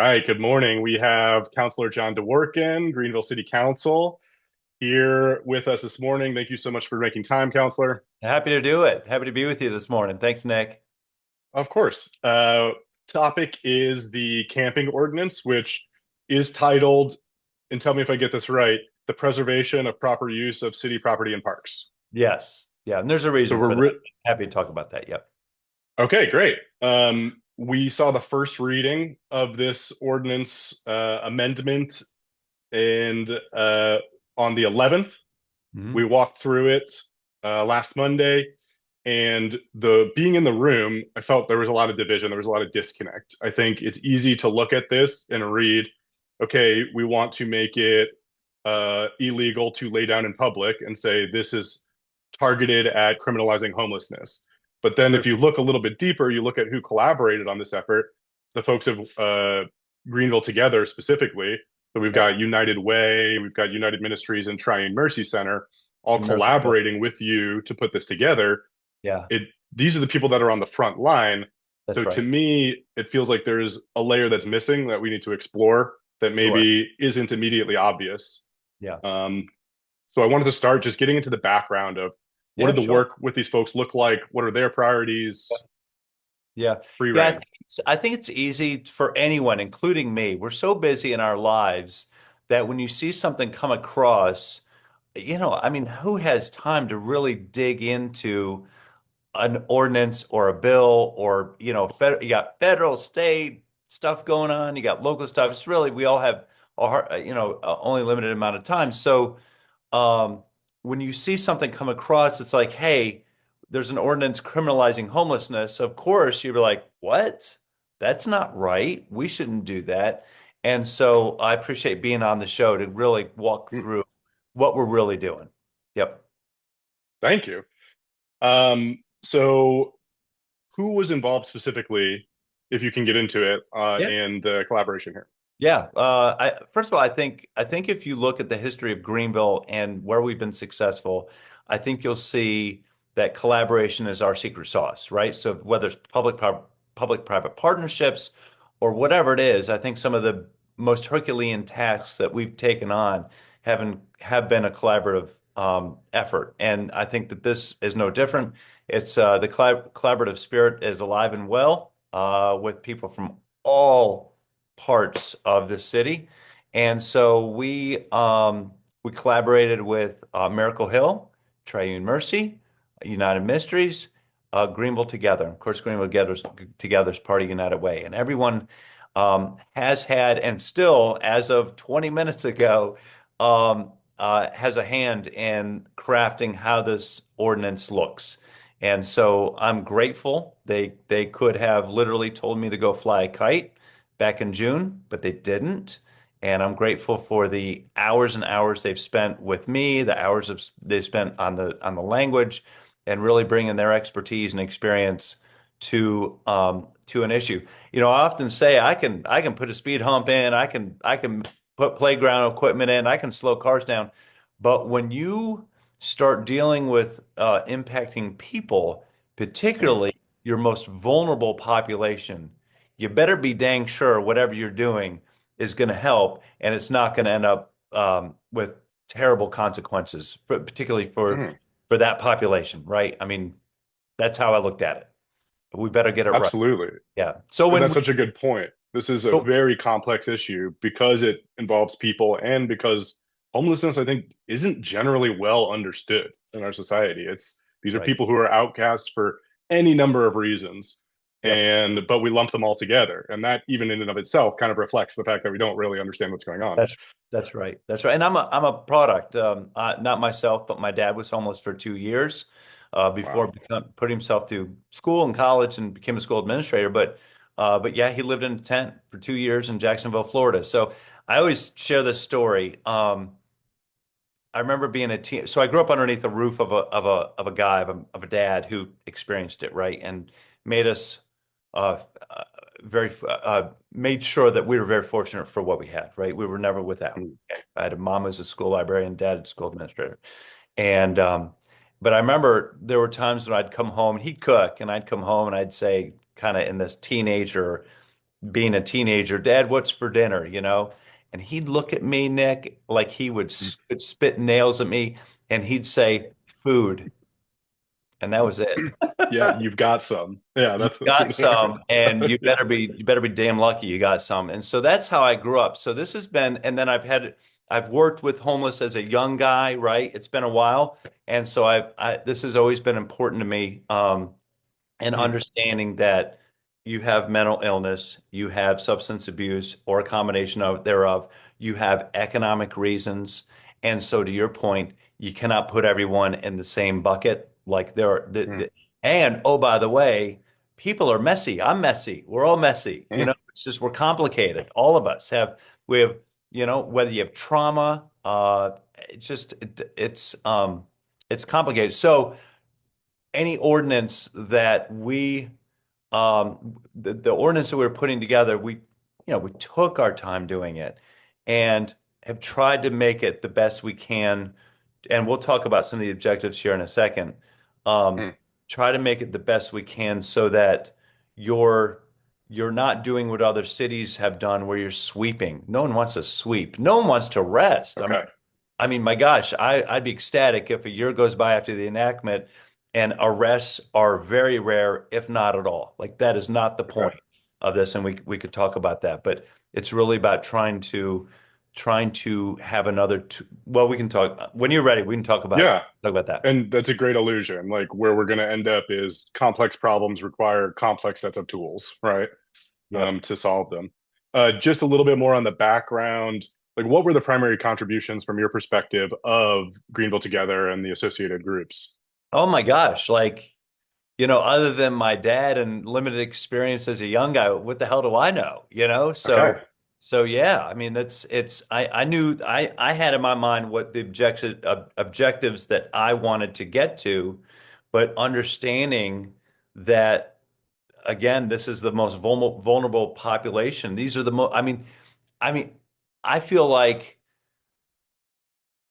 right, good morning. We have Councilor John DeWorken, Greenville City Council, here with us this morning. Thank you so much for making time, Councilor. Happy to do it. Happy to be with you this morning. Thanks, Nick. Of course. Topic is the camping ordinance, which is titled, and tell me if I get this right, the preservation of proper use of city property and parks. Yes. Yeah. And there's a So reason we're for that. Happy to talk about that. Yep. okay, great. We saw the first reading of this ordinance amendment and on the 11th. We Hmm. walked through it last Monday, and the being in the room, I felt there was a lot of division. There was a lot of disconnect. I think it's easy to look at this and read, okay, we want to make it illegal to lay down in public and say this is targeted at criminalizing homelessness. But then if you look a little bit deeper, you look at who collaborated on this effort, the folks of Greenville Together specifically. So we've Yep. got United Way, we've got United Ministries and Triune Mercy Center all And Miracle Bill. collaborating with you to put this together. Yeah, It These are the people that are on the front line. So that's to right. me, it feels like there's a layer that's missing that we need to explore that Sure. maybe isn't immediately obvious. Yeah. Um, so I wanted to start just getting into the background of what Yeah, did the sure. work with these folks look like? What are their priorities? Yeah. Free Yeah, reign. I think it's easy for anyone, including me. We're so busy in our lives that when you see something come across, I mean, who has time to really dig into an ordinance or a bill or you got federal, state stuff going on, you got local stuff. It's really we all have only limited amount of time. So um, when you see something come across, it's like, hey, there's an ordinance criminalizing homelessness. Of course, you're like, what? That's not right. We shouldn't do that. And so I appreciate being on the show to really walk Mm, through what we're really doing. Yep. thank you. So who was involved specifically, if you can get into it, Yeah. and the collaboration here? Yeah. First of all, I think if you look at the history of Greenville and where we've been successful, I think you'll see that collaboration is our secret sauce, right? So whether it's public-private partnerships or whatever it is, I think some of the most Herculean tasks that we've taken on have been a collaborative effort, and I think that this is no different. It's the collaborative spirit is alive and well with people from all parts of the city. And so we collaborated with Miracle Hill, Triune Mercy, United Ministries, Greenville Together. Of course, Together is part of United Way. And everyone has had, and still, as of 20 minutes ago, has a hand in crafting how this ordinance looks. And so I'm grateful. They could have literally told me to go fly a kite back in June, but they didn't. And I'm grateful for the hours and hours they've spent with me, the hours they've spent on the language, and really bringing their expertise and experience to an issue. I often say I can put a speed hump in, I can put playground equipment in, I can slow cars down, but when you start dealing with impacting people, Mm, particularly your most vulnerable population, you better be dang sure whatever you're doing is going to help and it's not going to end up with terrible consequences, particularly mm, for that population, right? I mean, that's how I looked at it. We better get it right. absolutely. Yeah. So And when that's we, such a good point. This is a so, very complex issue because it involves people and because homelessness, I think, isn't generally well understood in our society. These are right. people who are outcasts for any number of reasons. Yep. But we lump them all together. And that even in and of itself kind of reflects the fact that we don't really understand what's going on. That's that's right. That's right. And I'm a product. Not myself, but my dad was homeless for 2 years before Wow. put himself through school and college and became a school administrator. But yeah, he lived in a tent for 2 years in Jacksonville, Florida. So I always share this story. I remember being a teen. So I grew up underneath the roof of a guy of a dad who experienced it, right, and made us uh, uh, very made sure that we were very fortunate for what we had, right? We were never without. Mm. Okay? I had a mom as a school librarian, dad as a school administrator, and but I remember there were times when I'd come home and he'd cook, and I'd come home and I'd say, kind of in this teenager being a teenager, Dad, what's for dinner, you know? And he'd look at me, Nick, like he would spit nails at me, and he'd say, food. And that was it. Yeah, you've got some. Yeah, You that's got for there. some, and you better be damn lucky you got some. And so that's how I grew up. So this has been, and then I've worked with homeless as a young guy, right? It's been a while. And so this has always been important to me. And Mhm. understanding that you have mental illness, you have substance abuse, or a combination of thereof, you have economic reasons. And so, to your point, you cannot put everyone in the same bucket. Like there are, Mhm. and oh, by the way, people are messy. I'm messy. We're all messy. You Mhm. know, it's just we're complicated. All of us have, we have, you know, whether you have trauma, it's just, it's complicated. So, any ordinance that the ordinance that we were putting together, we took our time doing it and have tried to make it the best we can. And we'll talk about some of the objectives here in a second. Um, Mhm. try to make it the best we can so that you're you're not doing what other cities have done where you're sweeping. No one wants to sweep. No one wants to rest. Okay. I mean, my gosh, I'd be ecstatic if a year goes by after the enactment and arrests are very rare, if not at all. Like that is not the Okay. point of this, and we could talk about that. But it's really about trying to have another. Well, we can talk when you're ready. We can Yeah. talk about that. And that's a great illusion. Like where we're going to end up is complex problems require complex sets of tools, right? Yep. To solve them. Just a little bit more on the background. Like, what were the primary contributions from your perspective of Greenville Together and the associated groups? Oh my gosh, like other than my dad and limited experience as a young guy, what the hell do I know? Okay. So yeah, I mean I knew I had in my mind what the objectives that I wanted to get to, but understanding that again, this is the most vulnerable population. These are the most, I mean, I feel like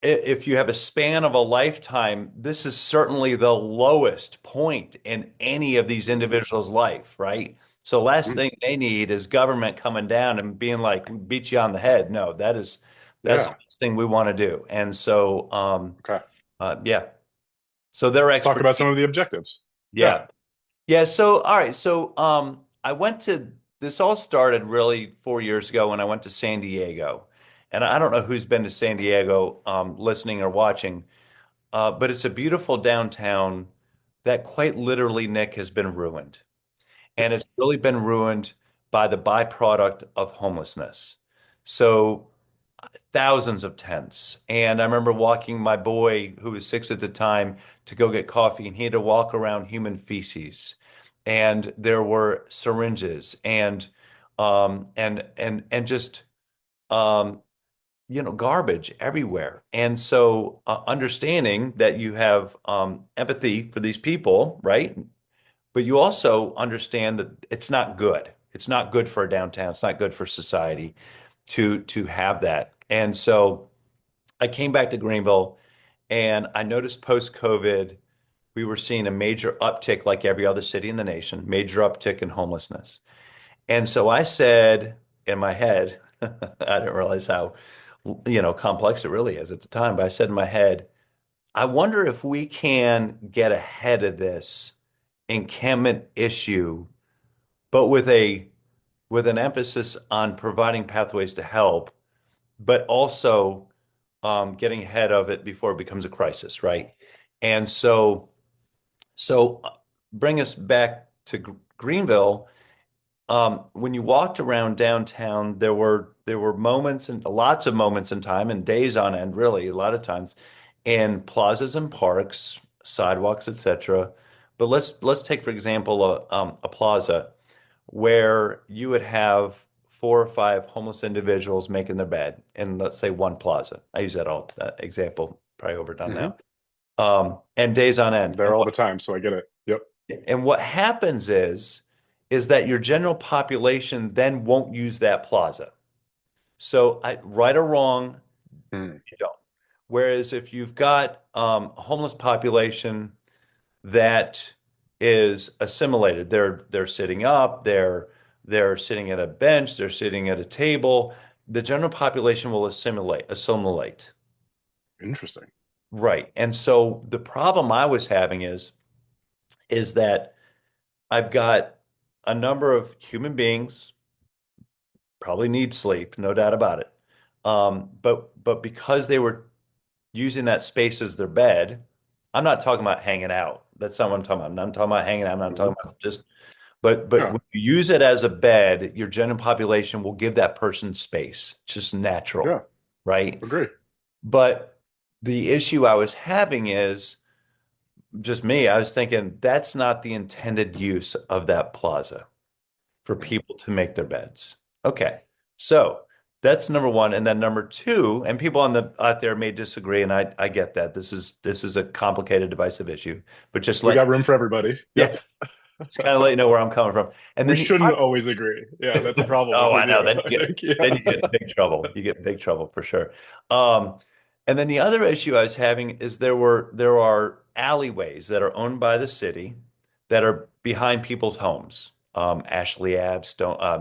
if you have a span of a lifetime, this is certainly the lowest point in any of these individuals' life, right? So last Mhm. thing they need is government coming down and being like, beat you on the head. No, that's the Yeah. last thing we want to do. And so, Okay. yeah. So their Let's talk about some expertise, of the objectives. Yeah. yeah. Yeah, so all right, so I went to this all started really 4 years ago when I went to San Diego. And I don't know who's been to San Diego listening or watching, but it's a beautiful downtown that quite literally, Nick, has been ruined. And it's really been ruined by the byproduct of homelessness. So thousands of tents. And I remember walking my boy, who was 6 at the time, to go get coffee, and he had to walk around human feces. And there were syringes and just um, garbage everywhere. And so understanding that you have empathy for these people, right? But you also understand that it's not good. It's not good for a downtown. It's not good for society to have that. And so I came back to Greenville and I noticed post-COVID, we were seeing a major uptick, like every other city in the nation, major uptick in homelessness. And so I said in my head, I didn't realize how, complex it really is at the time, but I said in my head, I wonder if we can get ahead of this encampment issue, but with an emphasis on providing pathways to help, but also getting ahead of it before it becomes a crisis, right? And so bring us back to Greenville. When you walked around downtown, there were moments and lots of moments in time and days on end, really, a lot of times, in plazas and parks, sidewalks, etc. But let's take, for example, a plaza where you would have 4 or 5 homeless individuals making their bed in, let's say, one plaza. I use that example, probably overdone Hmm. now. And days on end. There all the time, so I get it. Yep. And what happens is that your general population then won't use that plaza. So right or wrong, Mhm. you don't. Whereas if you've got a homeless population that is assimilated, they're sitting up, they're sitting at a bench, they're sitting at a table. The general population will assimilate. Interesting. Right. And so the problem I was having is that I've got a number of human beings probably need sleep, no doubt about it. But because they were using that space as their bed, I'm not talking about hanging out. That's not what I'm talking about. I'm not talking about hanging out. I'm not talking Mhm. about just, but Yeah, when you use it as a bed, your general population will give that person space. It's just yeah, natural, right? agree. But the issue I was having is just me. I was thinking that's not the intended use of that plaza for Yeah. people to make their beds. Okay. So that's number one. And then number two, and people on the out there may disagree, and I get that. This is a complicated, divisive issue, but just We let got room for everybody. yeah, Yep. just kind of let you know where I'm coming from. And We then the shouldn't always agree. Yeah, that's a problem if oh, we I know. do. I think. Then Yeah. you get in big trouble. You get in big trouble for sure. Um, and then the other issue I was having is there are alleyways that are owned by the city that are behind people's homes. Ashley Ave,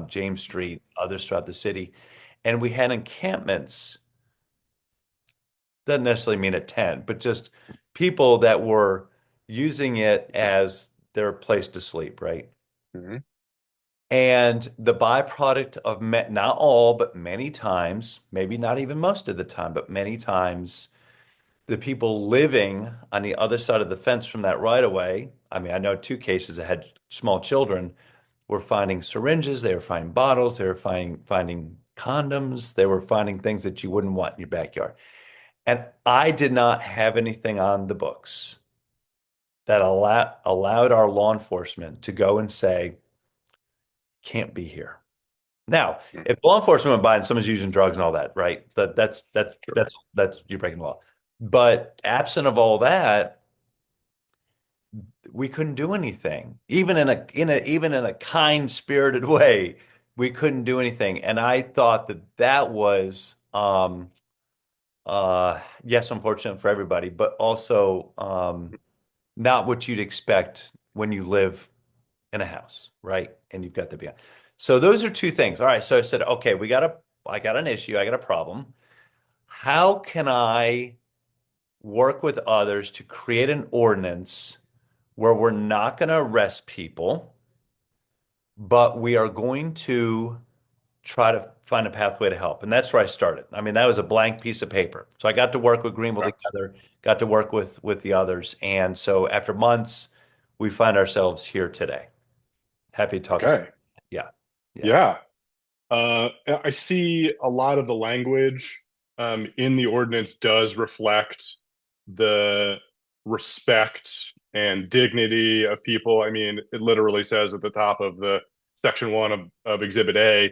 James Street, others throughout the city. And we had encampments, doesn't necessarily mean a tent, but just people that were using it as their place to sleep, right? Mhm. And the byproduct of not all, but many times, maybe not even most of the time, but many times, the people living on the other side of the fence from that right of way, I mean, I know two cases that had small children, were finding syringes, they were finding bottles, they were finding condoms, they were finding things that you wouldn't want in your backyard. And I did not have anything on the books that allowed our law enforcement to go and say, can't be here. Now, Mm. if law enforcement went by and someone's using drugs and all that, right? Sure. That's you're breaking the law. But absent of all that, we couldn't do anything. Even in a kind-spirited way, we couldn't do anything. And I thought that was yes, unfortunate for everybody, but also not what you'd expect when you live in a house, right? And you've got to be on. So those are two things. All right. So I said, okay, I got an issue, I got a problem. How can I work with others to create an ordinance where we're not going to arrest people, but we are going to try to find a pathway to help? And that's where I started. I mean, that was a blank piece of paper. So I got to work with Greenville Correct. together, got to work with the others. And so after months, we find ourselves here today. Happy to talk about Okay. it. Yeah. Yeah. Yeah. I see a lot of the language in the ordinance does reflect the respect and dignity of people. I mean, it literally says at the top of the section one of Exhibit A,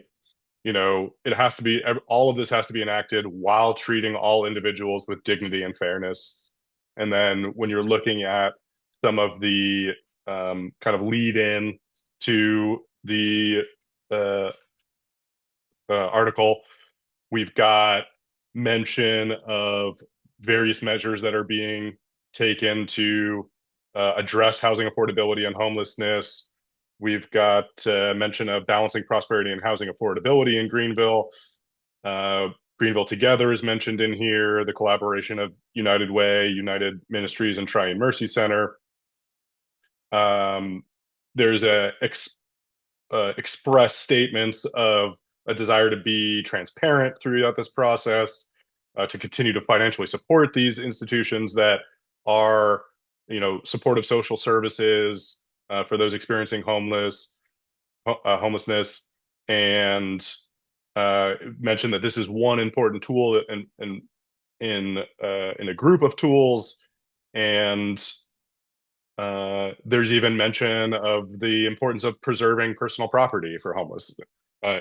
it has to be, all of this has to be enacted while treating all individuals with dignity and fairness. And then when you're looking at some of the kind of lead in to the uh, article, we've got mention of various measures that are being taken to address housing affordability and homelessness. We've got mention of balancing prosperity and housing affordability in Greenville. Uh, Greenville Together is mentioned in here, the collaboration of United Way, United Ministries, and Triune Mercy Center. Um, there's express statements of a desire to be transparent throughout this process, to continue to financially support these institutions that are, supportive social services for those experiencing homelessness, and mentioned that this is one important tool in a group of tools, and there's even mention of the importance of preserving personal property for homeless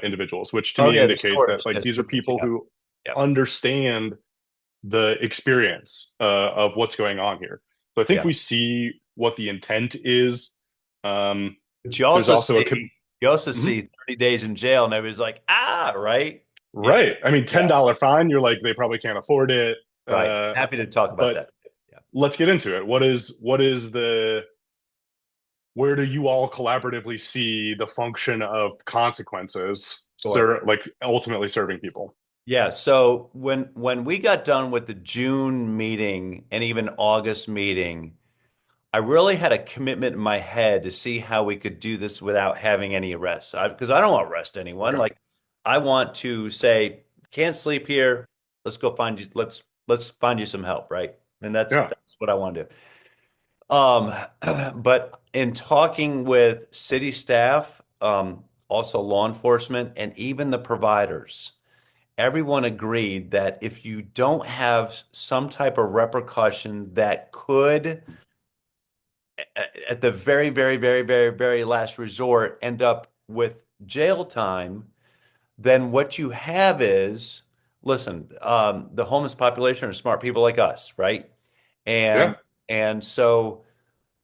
individuals, which to Oh me yeah, the indicates that storage. like Yeah, these are people yeah, who yeah, understand the experience of what's going on here. So I think yeah. we see what the intent is. Um, But you there's also also a see you also Mhm. see 30 days in jail, and everybody's like, right? Yeah, Right. I mean, yeah, $10 fine. You're like they probably can't afford it. right. Happy to talk about But that. Yeah. let's get into it. What is where do you all collaboratively see the function of consequences, Sure. like ultimately serving people? Yeah, so when we got done with the June meeting and even August meeting, I really had a commitment in my head to see how we could do this without having any arrests. Because I don't want to arrest anyone. Okay. Like I want to say, can't sleep here. Let's go find you. Let's find you some help, right? And Yeah. that's what I want to do. Um, but in talking with city staff, also law enforcement, and even the providers, everyone agreed that if you don't have some type of repercussion that could, at the very, very, very, very, very last resort, end up with jail time, then what you have is, listen, the homeless population are smart people like us, right? Yeah. And so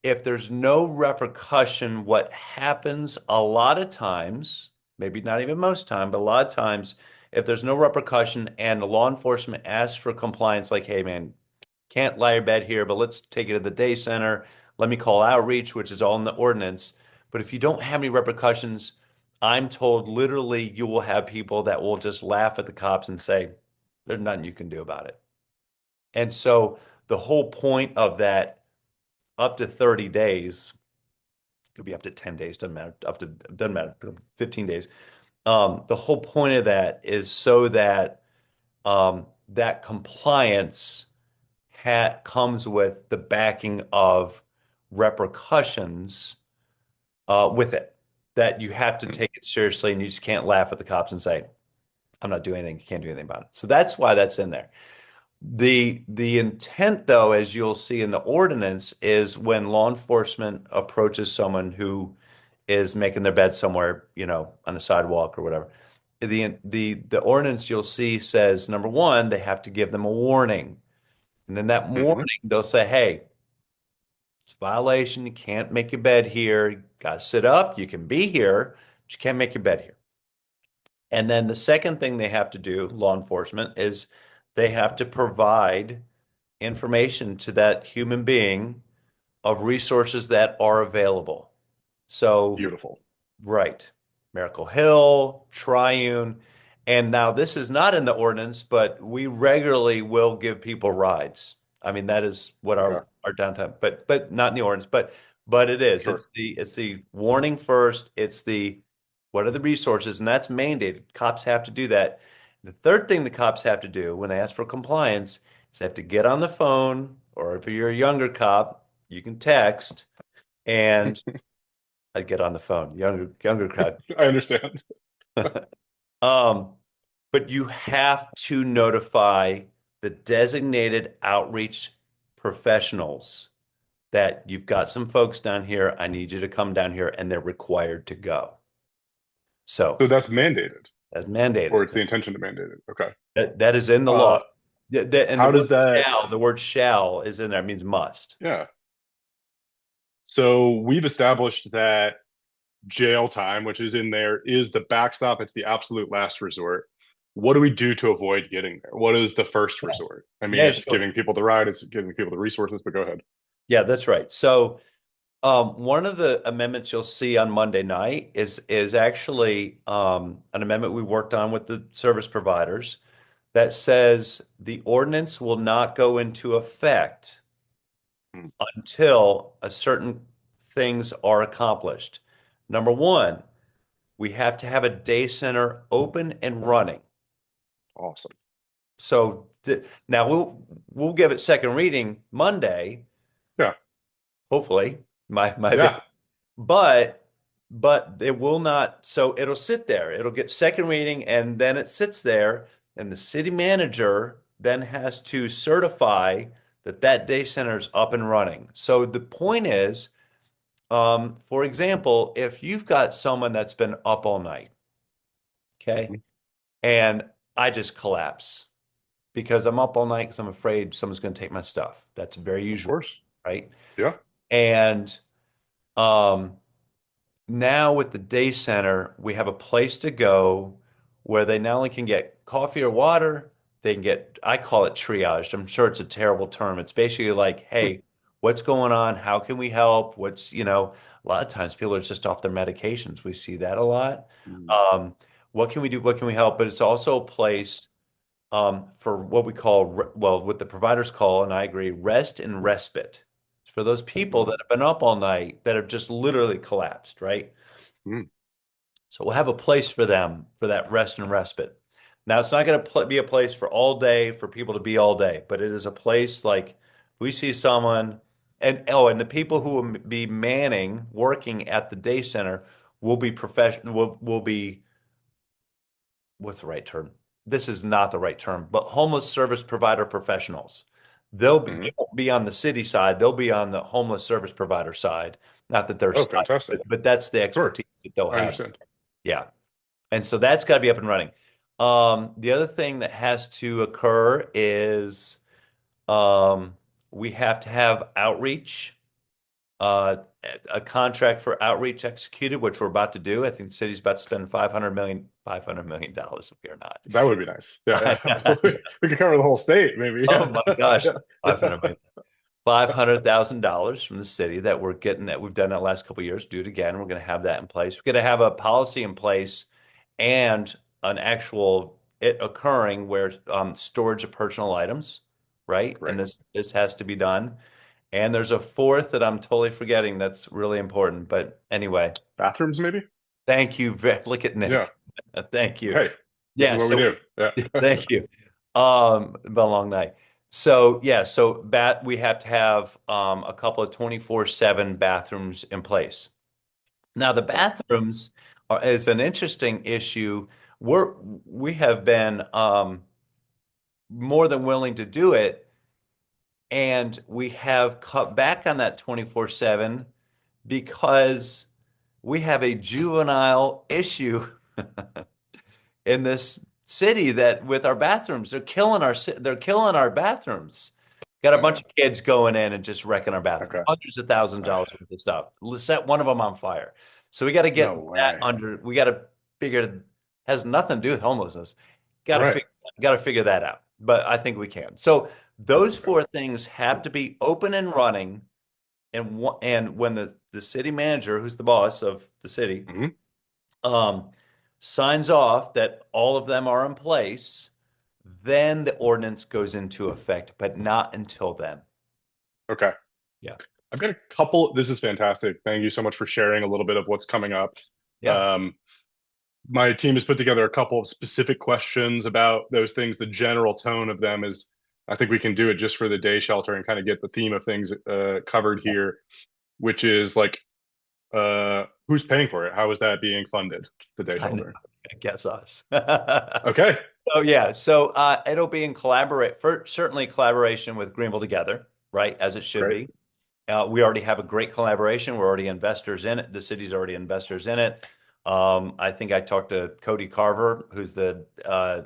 if there's no repercussion, what happens a lot of times, maybe not even most time, but a lot of times, if there's no repercussion and the law enforcement asks for compliance, like, hey man, can't lie in bed here, but let's take it to the day center. Let me call outreach, which is all in the ordinance. But if you don't have any repercussions, I'm told literally you will have people that will just laugh at the cops and say, there's nothing you can do about it. And so the whole point of that up to 30 days, could be up to 10 days, doesn't matter, up to, doesn't matter, 15 days. The whole point of that is so that that compliance comes with the backing of repercussions with it, that you have to Mm. take it seriously and you just can't laugh at the cops and say, I'm not doing anything, you can't do anything about it. So that's why that's in there. The intent, though, as you'll see in the ordinance, is when law enforcement approaches someone who is making their bed somewhere, on the sidewalk or whatever. The ordinance you'll see says, number one, they have to give them a warning. And then that Hmm. morning, they'll say, hey, it's a violation. You can't make your bed here. You got to sit up. You can be here, but you can't make your bed here. And then the second thing they have to do, law enforcement, is they have to provide information to that human being of resources that are available. So, Beautiful. right, Miracle Hill, Triune. And now this is not in the ordinance, but we regularly will give people rides. I mean, that is what Okay. our downtown, but not in the ordinance, but it is. Sure. It's the warning first. It's the what are the resources, and that's mandated. Cops have to do that. The third thing the cops have to do when they ask for compliance is they have to get on the phone, or if you're a younger cop, you can text and I get on the phone. Younger crowd. I understand. Um, but you have to notify the designated outreach professionals that you've got some folks down here. I need you to come down here, and they're required to go. So So that's mandated, that's or mandated. it's the intention to mandate it. Okay. That is in the law. Uh, And how does that? the word shall is in there, it means must. Yeah. So we've established that jail time, which is in there, is the backstop. It's the absolute last resort. What do we do to avoid getting there? What is the first resort? I mean, Yeah, it's sure. giving people the ride, it's giving people the resources, but go ahead. Yeah, that's right. So one of the amendments you'll see on Monday night is actually an amendment we worked on with the service providers that says the ordinance will not go into effect Hmm. until a certain things are accomplished. Number one, we have to have a day center open and running. Awesome. So now we'll give it second reading Monday, Yeah. hopefully. My Yeah. but it will not, so it'll sit there. It'll get second reading and then it sits there and the city manager then has to certify that that day center is up and running. So the point is, for example, if you've got someone that's been up all night, okay, Mhm. and I just collapse because I'm up all night because I'm afraid someone's going to take my stuff. That's very Of usual, course. right? Yeah. And um, now with the day center, we have a place to go where they not only can get coffee or water, they can get, I call it triaged. I'm sure it's a terrible term. It's basically like, hey, what's going on? How can we help? A lot of times people are just off their medications. We see that a lot. Mm. Um, what can we do? What can we help? But it's also a place for what we call, well, what the providers call, and I agree, rest and respite. For those people Mm. that have been up all night that have just literally collapsed, right? Mm. So we'll have a place for them for that rest and respite. Now, it's not going to be a place for all day for people to be all day, but it is a place like we see someone, and oh, and the people who will be manning, working at the day center will be professional, will be, what's the right term? This is not the right term, but homeless service provider professionals. They Mm. won't be on the city side, they'll be on the homeless service provider side. Not that they're Oh, stuck, fantastic. but that's the Sure. expertise that they'll I have. understand. Yeah. And so that's got to be up and running. The other thing that has to occur is um, we have to have outreach, uh, a contract for outreach executed, which we're about to do. I think the city's about to spend $500 million if we are not. That would be nice. Yeah, yeah. We could cover the whole state, maybe. Oh Yeah. my gosh, Yeah. 500 million. $500,000 from the city that we're getting, that we've done that last couple of years. Do it again. We're going to have that in place. We're going to have a policy in place and an actual it occurring where storage of personal items, right? And Great. this has to be done. And there's a fourth that I'm totally forgetting that's really important. But anyway, Bathrooms, maybe? thank you. Look at Yeah. Nick. Thank you. Hey, this is Yeah, what we so do. Yeah. thank you. Been a long night. So yeah, so we have to have a couple of 24/7 bathrooms in place. Now the Okay. bathrooms is an interesting issue. We have been more than willing to do it, and we have cut back on that 24/7 because we have a juvenile issue in this city that with our bathrooms, they're killing our bathrooms. Got a bunch Uh, of kids going in and just wrecking our bathrooms, okay. hundreds of thousands of Uh, dollars worth of stuff. Let's set one of them on fire. So we got to no get that way. under. We got to figure has nothing to do with homelessness. Got to Right. figure got to figure that out. But I think we can. So those four things have to be open and running. And when the city manager, who's the boss of the city, Hmm. um, signs off that all of them are in place, then the ordinance goes into effect, but not until then. Okay. Yeah. I've got a couple. This is fantastic. Thank you so much for sharing a little bit of what's coming up. Yeah. Um, my team has put together a couple of specific questions about those things. The general tone of them is, I think we can do it just for the day shelter and kind of get the theme of things covered here, which is like, who's paying for it? How is that being funded? The day I know. shelter. I guess us. Okay. Oh yeah. So it'll be in certainly collaboration with Greenville Together, right? As it should Great. be. We already have a great collaboration. We're already investors in it. The city's already investors in it. I think I talked to Cody Carver, who's the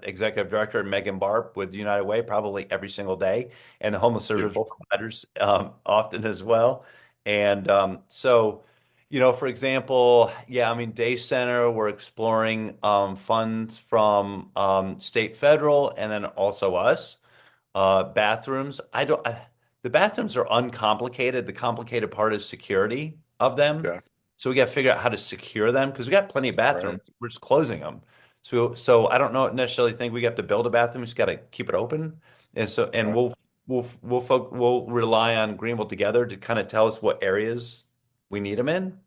executive director, and Megan Barb with United Way probably every single day, and the homeless service Beautiful. providers often as well. And for example, yeah, I mean, Day Center, we're exploring funds from state, federal, and then also us. Bathrooms, the bathrooms are uncomplicated. The complicated part is security of them. Yeah. So we got to figure out how to secure them because we got plenty of Right. bathrooms. We're just closing them. So I don't know necessarily think we have to build a bathroom. We just got to keep it open. And Okay. we'll rely on Greenville Together to kind of tell us what areas we need them in,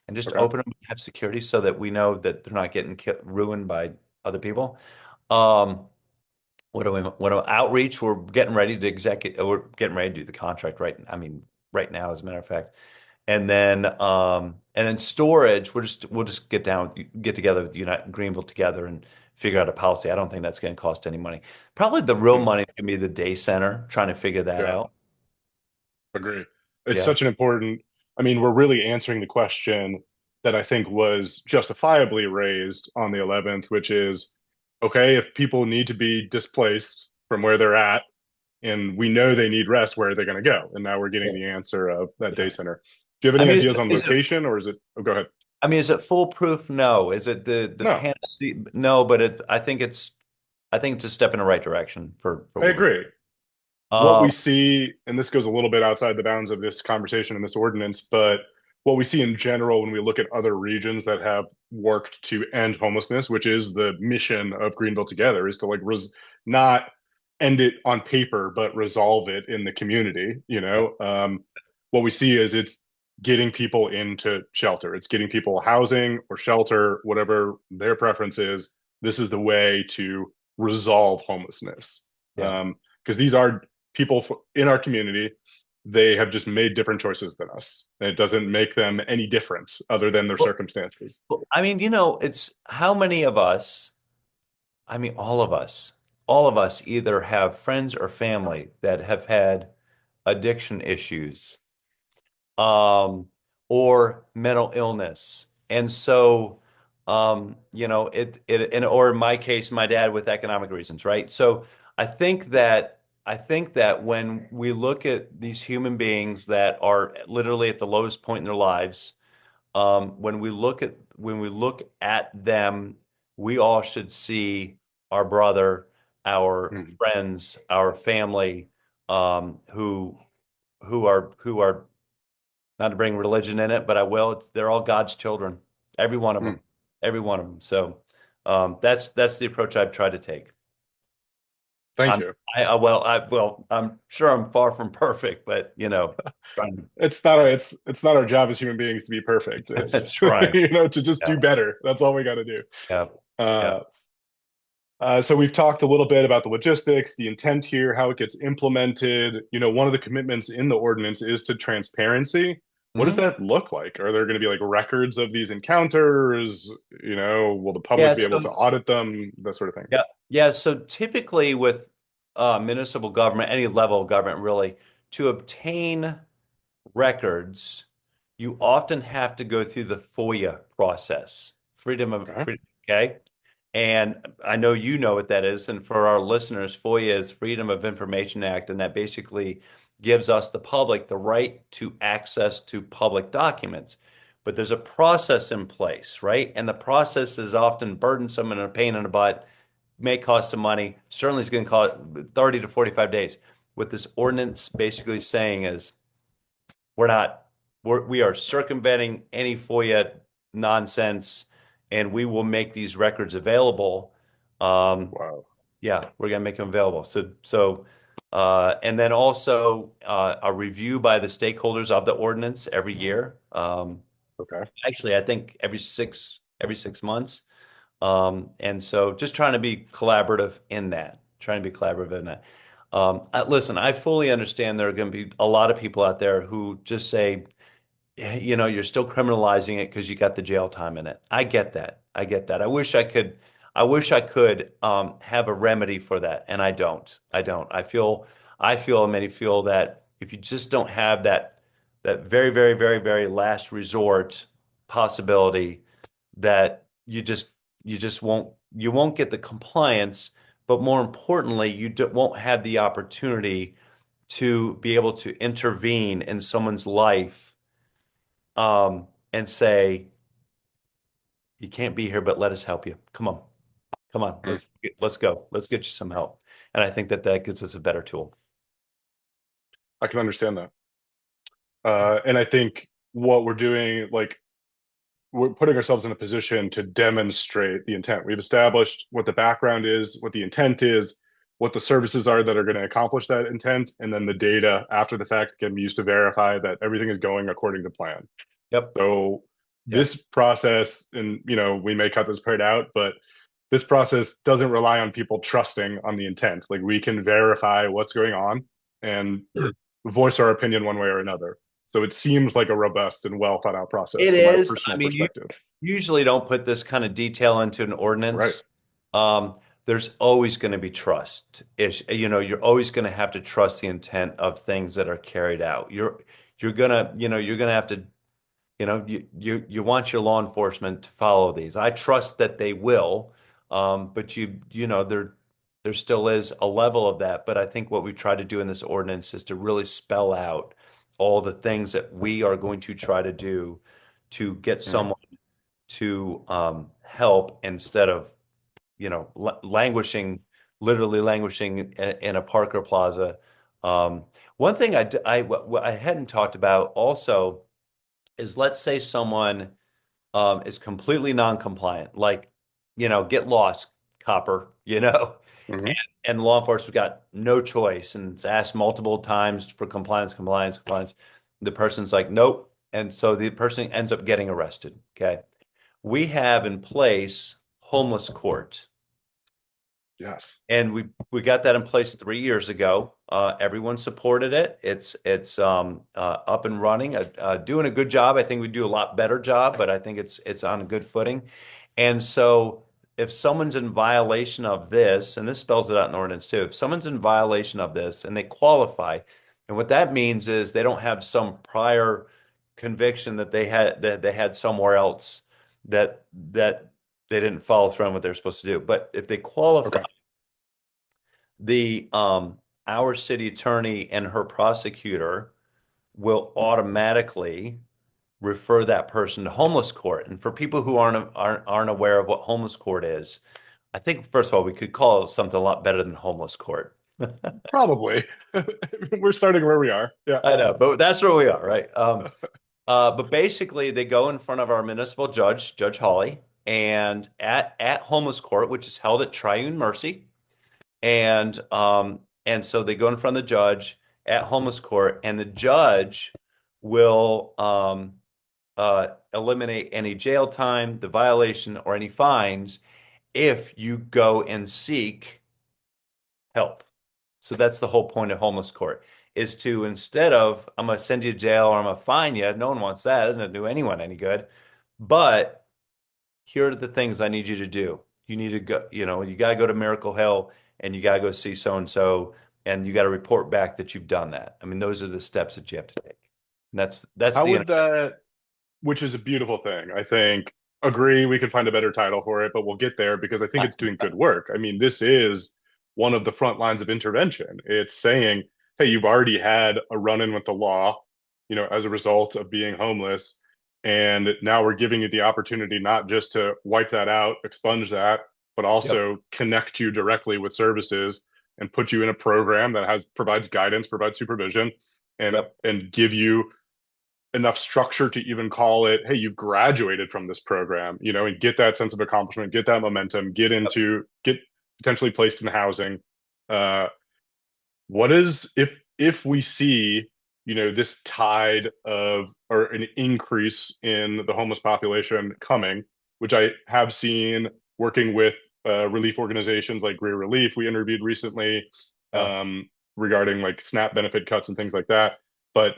and just Okay. open them, have security so that we know that they're not getting ruined by other people. Um, outreach? We're getting ready to we're getting ready to do the contract right. I mean, right now, as a matter of fact. And then storage, we'll just get together with United Greenville Together and figure out a policy. I don't think that's going to cost any money. Probably the real Hmm. money is going to be the day center, trying to figure that Yeah. out. Agree. It's Yeah. such an important, I mean, we're really answering the question that I think was justifiably raised on the 11th, which is, okay, if people need to be displaced from where they're at, and we know they need rest, where are they going to go? And now we're getting Yeah. the answer of that day Yeah. center. Do you have I any mean, ideas on is it location, or is it, oh, go ahead. is it foolproof? No. Is it the No, panacea? No, but I think it's a step in the right direction for I what we agree. What um we see, and this goes a little bit outside the bounds of this conversation and this ordinance, but what we see in general when we look at other regions that have worked to end homelessness, which is the mission of Greenville Together, is to like not end it on paper, but resolve it in the community. What we see is it's getting people into shelter. It's getting people housing or shelter, whatever their preference is. This is the way to resolve homelessness. Yeah. Because these are people in our community. They have just made different choices than us. And it doesn't make them any different other than their circumstances. I mean, it's how many of us, I mean, all of us either have friends or family that have had addiction issues, um, or mental illness. And so, or in my case, my dad with economic reasons, right? So I think that when we look at these human beings that are literally at the lowest point in their lives, when we look at them, we all should see our brother, our Mm, friends, our family, who are not to bring religion in it, but I will. They're all God's children, every one of mm. them, every one of them. So that's the approach I've tried to take. Thank I'm you. I'm sure I'm far from perfect, but trying, It's not our job as human beings to be perfect. It's trying. to just Yeah, do better. That's all we got to do. yeah, yeah. Uh, so we've talked a little bit about the logistics, the intent here, how it gets implemented. One of the commitments in the ordinance is to transparency. What does Mhm. that look like? Are there going to be like records of these encounters? Will the Yeah, public be able to audit them? That sort of thing. yeah, yeah. So typically with municipal government, any level of government really, to obtain records, you often have to go through the FOIA process, Okay. okay? And I know you know what that is. And for our listeners, FOIA is Freedom of Information Act, and that basically gives us, the public, the right to access to public documents. But there's a process in place, right? And the process is often burdensome and a pain in the butt, may cost some money, certainly is going to cost 30 to 45 days. What this ordinance basically saying is we're not, we are circumventing any FOIA nonsense, and we will make these records available. Um, Wow. yeah, we're going to make them available. And then also a review by the stakeholders of the ordinance every year. Okay. Actually, I think every six months. And so just trying to be collaborative in that, trying to be collaborative in that. Listen, I fully understand there are going to be a lot of people out there who just say, you're still criminalizing it because you got the jail time in it. I get that. I get that. I wish I could have a remedy for that, and I don't. I don't. And many feel that if you just don't have that very, very, very, very last resort possibility, that you just won't get the compliance, but more importantly, won't have the opportunity to be able to intervene in someone's life, and say, you can't be here, but let us help you. Come on, Mm. let's go. Let's get you some help. And I think that gives us a better tool. I can understand that. And I think what we're doing, like, we're putting ourselves in a position to demonstrate the intent. We've established what the background is, what the intent is, what the services are that are going to accomplish that intent, and then the data after the fact can be used to verify that everything is going according to plan. Yep. So Yep. this process, and we may cut this part out, but this process doesn't rely on people trusting on the intent. Like we can verify what's going on and voice our opinion one way or another. So it seems like a robust and well thought out process It from my is. I personal mean, you perspective. usually don't put this kind of detail into an Right. ordinance. There's always going to be trust. You're always going to have to trust the intent of things that are carried out. You're gonna have to, you want your law enforcement to follow these. I trust that they will, but there still is a level of that. But I think what we try to do in this ordinance is to really spell out all the things that we are going to try to do to get Mhm. someone to help, instead of languishing, literally languishing in a Parker Plaza. One thing I hadn't talked about also is let's say someone is completely non-compliant, like, get lost, copper, Hmm. and law enforcement got no choice and it's asked multiple times for compliance, compliance, compliance. The person's like, nope. And so the person ends up getting arrested. Okay. We have in place homeless court. Yes. And we got that in place 3 years ago. Everyone supported it. It's up and running, doing a good job. I think we do a lot better job, but I think it's on a good footing. And so if someone's in violation of this, and this spells it out in ordinance too, if someone's in violation of this and they qualify, and what that means is they don't have some prior conviction that they had somewhere else that they didn't follow through on what they're supposed to do. But if they qualify, Okay. the our city attorney and her prosecutor will automatically refer that person to homeless court. And for people who aren't aware of what homeless court is, I think first of all we could call it something a lot better than homeless court. Probably. We're starting where we are. Yeah. I know, but that's where we are, right? But basically, they go in front of our municipal judge, Judge Hawley, and at homeless court, which is held at Triune Mercy. And so they go in front of the judge at homeless court, and the judge will eliminate any jail time, the violation, or any fines if you go and seek help. So that's the whole point of homeless court is to instead of I'm going to send you to jail or I'm going to fine you. No one wants that. It doesn't do anyone any good. But here are the things I need you to do. You need to go, you got to go to Miracle Hill and you got to go see so and you got to report back that you've done that. I mean, those are the steps that you have to take. And that's How the would that, which is a beautiful thing, I think, agree we could find a better title for it, but we'll get there because I think it's doing good work. I mean, this is one of the front lines of intervention. It's saying, hey, you've already had a run-in with the law, as a result of being homeless. And now we're giving you the opportunity not just to wipe that out, expunge that, but Yep. also connect you directly with services and put you in a program that provides guidance, provides supervision, and Yep. and give you enough structure to even call it, hey, you've graduated from this program, and get that sense of accomplishment, get that momentum, Yep. get potentially placed in housing. Uh, what is if we see, this tide of or an increase in the homeless population coming, which I have seen working with relief organizations like Greer Relief, we interviewed recently Yeah. regarding like SNAP benefit cuts and things like that. But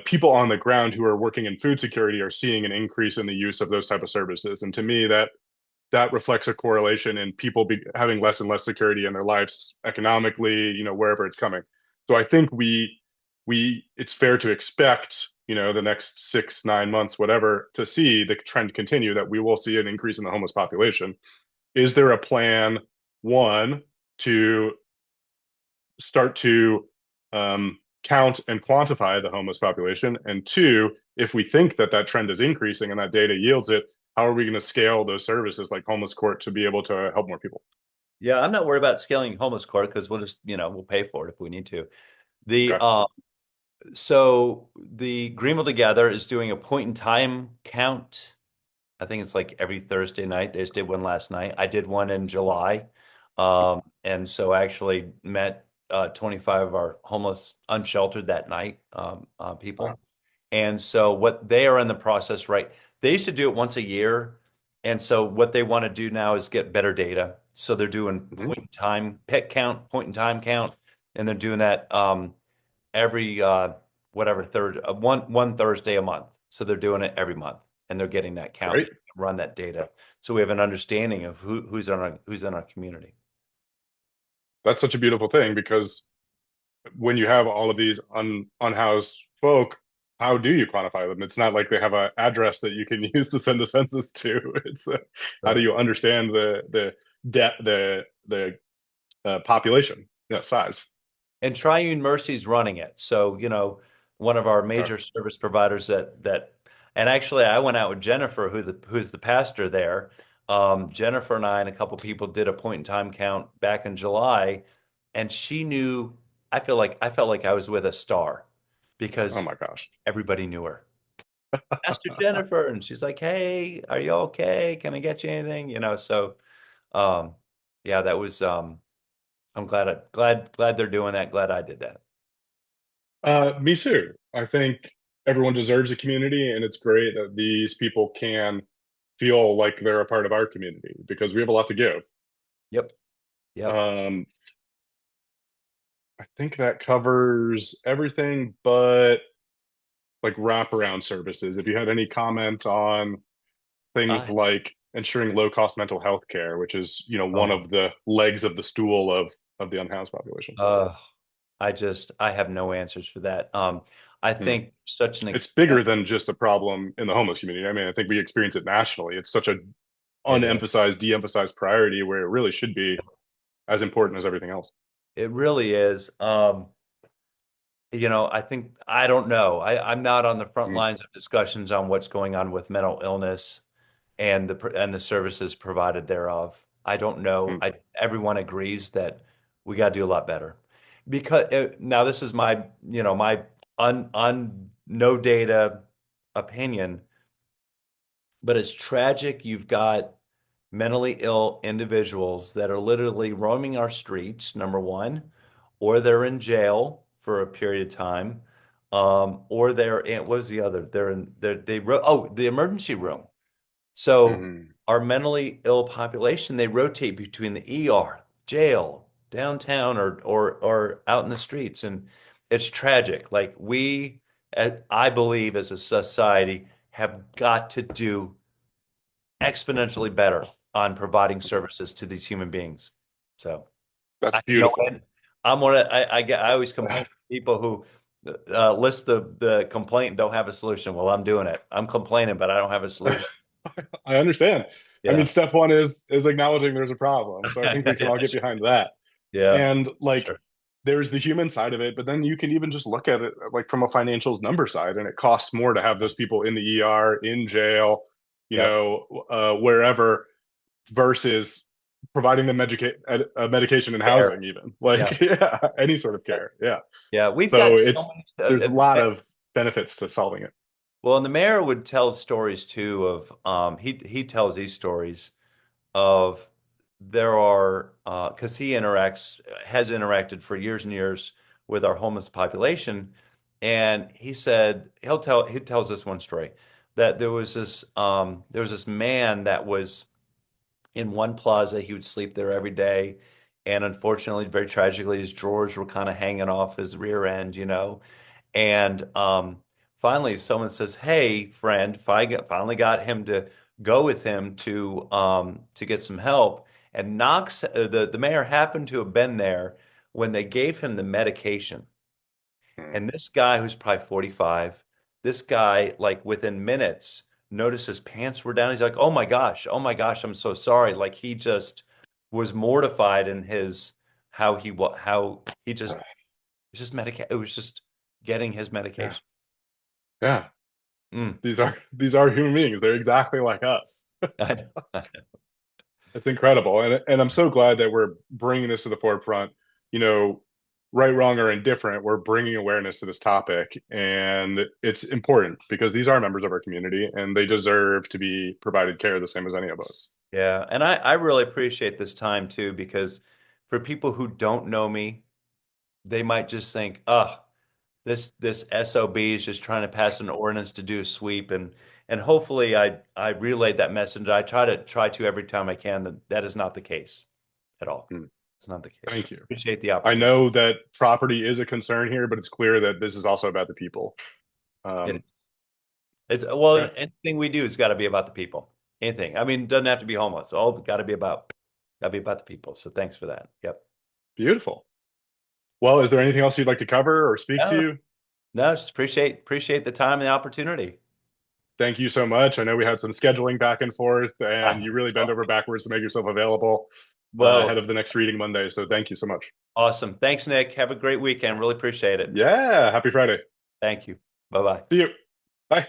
people on the ground who are working in food security are seeing an increase in the use of those type of services. And to me, that reflects a correlation in people having less and less security in their lives economically, wherever it's coming. So I think we it's fair to expect, the next 6, 9 months, whatever, to see the trend continue that we will see an increase in the homeless population. Is there a plan, one, to start to count and quantify the homeless population? And two, if we think that trend is increasing and that data yields it, how are we going to scale those services like homeless court to be able to help more people? Yeah, I'm not worried about scaling homeless court because we'll just, we'll pay for it if we need to. The Okay. So the Greenville Together is doing a point in time count. I think it's like every Thursday night. They just did one last night. I did one in July. And so I actually met 25 of our homeless unsheltered that night Wow. people. And so what they are in the process, right? They used to do it once a year. And so what they want to do now is get better data. So they're doing Mm-hmm. point in time pet count, point in time count, and they're doing that every whatever third one Thursday a month. So they're doing it every month and they're getting that count, Great. run that data. So we have an understanding of who's in our community. That's such a beautiful thing because when you have all of these unhoused folk, how do you quantify them? It's not like they have an address that you can use to send a census to. It's how do Right. you understand the debt the population size? And Triune Mercy's running it. So, one of our Okay. major service providers and actually I went out with Jennifer, who's the pastor there. Jennifer and I and a couple people did a point in time count back in July, and she knew, I felt like I was with a star Oh because my gosh. everybody knew her. Pastor Jennifer, and she's like, "Hey, are you okay? Can I get you anything?" So um, yeah, that was I'm glad they're doing that. Glad I did that. Me too. I think everyone deserves a community, and it's great that these people can feel like they're a part of our community because we have a lot to give. Yep, yep. Um, I think that covers everything but like wraparound services. If you had any comment on things I like ensuring low cost mental health care, which is, one oh of the legs of the stool of the unhoused population. uh I have no answers for that. I Hmm. think such an It's extent bigger than just a problem in the homeless community. I mean, I think we experience it nationally. It's such a it is. unemphasized, de-emphasized priority where it really should be as important as everything else. It really is. I think I don't know. I'm not on the front Mm, lines of discussions on what's going on with mental illness and the services provided thereof. I don't know. mm, Everyone agrees that we got to do a lot better. Because now this is my un no data opinion, but it's tragic. You've got mentally ill individuals that are literally roaming our streets, number one, or they're in jail for a period of time, or they're in, what was the other? They're in, the emergency room. So mm. our mentally ill population, they rotate between the ER, jail, downtown, or out in the streets, and it's tragic. Like I believe, as a society, have got to do exponentially better on providing services to these human beings. So I That's have no beautiful. end. I always complain to people who list the complaint and don't have a solution. Well, I'm doing it. I'm complaining, but I don't have a solution. I understand. I mean, Yeah. step one is acknowledging there's a problem. So I think we can all Yeah, get sure. behind that. Yeah, And like sure. there's the human side of it, but then you can even just look at it like from a financials number side, and it costs more to have those people in the ER, in jail, Yep. wherever, versus providing them medication and There. housing, even Yeah. like yeah, any sort of care. Yeah. Yeah. We've So got so it's many. there's a lot of benefits to solving it. Well, and the mayor would tell stories too of he tells these stories of there are because he has interacted for years and years with our homeless population, and he said he tells this one story that there was this man that was in one plaza. He would sleep there every day, and unfortunately, very tragically, his drawers were kind of hanging off his rear end, and finally, someone says, "Hey, friend," finally got him to go with him to get some help. And Knox, the mayor, happened to have been there when they gave him the medication. Hmm. And this guy, who's probably 45, this guy, like within minutes, noticed his pants were down. He's like, oh my gosh, I'm so sorry." Like he just was mortified in his how he just it was just medica it was just getting his Yeah. medication. Yeah. Mm. These are human beings. They're exactly like us. I know. It's incredible, and I'm so glad that we're bringing this to the forefront. You know, right, wrong, or indifferent, we're bringing awareness to this topic, and it's important because these are members of our community, and they deserve to be provided care the same as any of us. Yeah, and I really appreciate this time too, because for people who don't know me, they might just think, "Oh, this SOB is just trying to pass an ordinance to do a sweep," and hopefully I relayed that message. I try to every time I can that is not the case at all. Hmm. It's not the case. So Thank you. appreciate the I opportunity. know that property is a concern here, but it's clear that this is also about the people. It, Um, it's well, yeah, anything we do has got to be about the people. Anything. I mean, it doesn't have to be homeless. All got to be about the people. So thanks for that. Yep. beautiful. Well, is there anything else you'd like to cover or speak No, to? no, just appreciate the time and the opportunity. Thank you so much. I know we had some scheduling back and forth, and I you really bent know. over backwards to make yourself available ahead Well, of the next reading Monday. So thank you so much. awesome. Thanks, Nick. Have a great weekend. Really appreciate it. Yeah, happy Friday. Thank you. Bye bye. See you. Bye.